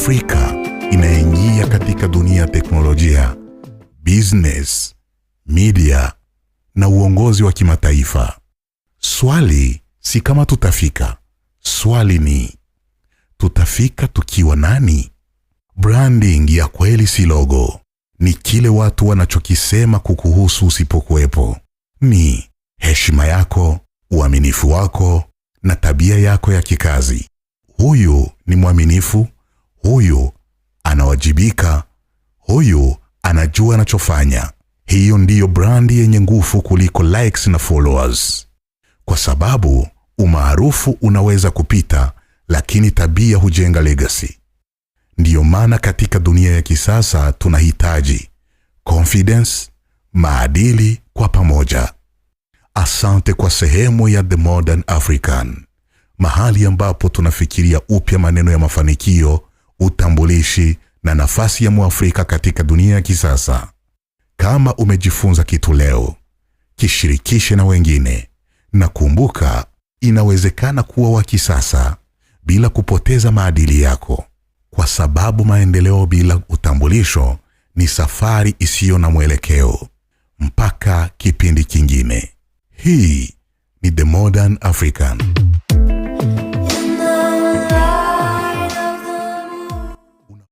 Afrika inaingia katika dunia ya teknolojia, business, media na uongozi wa kimataifa. Swali si kama tutafika. Swali ni tutafika tukiwa nani? Branding ya kweli si logo. Ni kile watu wanachokisema kukuhusu usipokuwepo. Ni heshima yako, uaminifu wako na tabia yako ya kikazi. Huyu ni mwaminifu, huyu anawajibika, huyu anajua anachofanya. Hiyo ndiyo brandi yenye nguvu kuliko likes na followers. Kwa sababu umaarufu unaweza kupita, lakini tabia hujenga legacy. Ndiyo maana katika dunia ya kisasa tunahitaji confidence, maadili kwa pamoja. Asante kwa sehemu ya The Modern African, mahali ambapo tunafikiria upya maneno ya mafanikio, utambulishi na nafasi ya Mwafrika katika dunia ya kisasa. Kama umejifunza kitu leo, kishirikishe na wengine. Na kumbuka, inawezekana kuwa wa kisasa bila kupoteza maadili yako, kwa sababu maendeleo bila utambulisho ni safari isiyo na mwelekeo. Mpaka kipindi kingine. Hii ni The Modern African.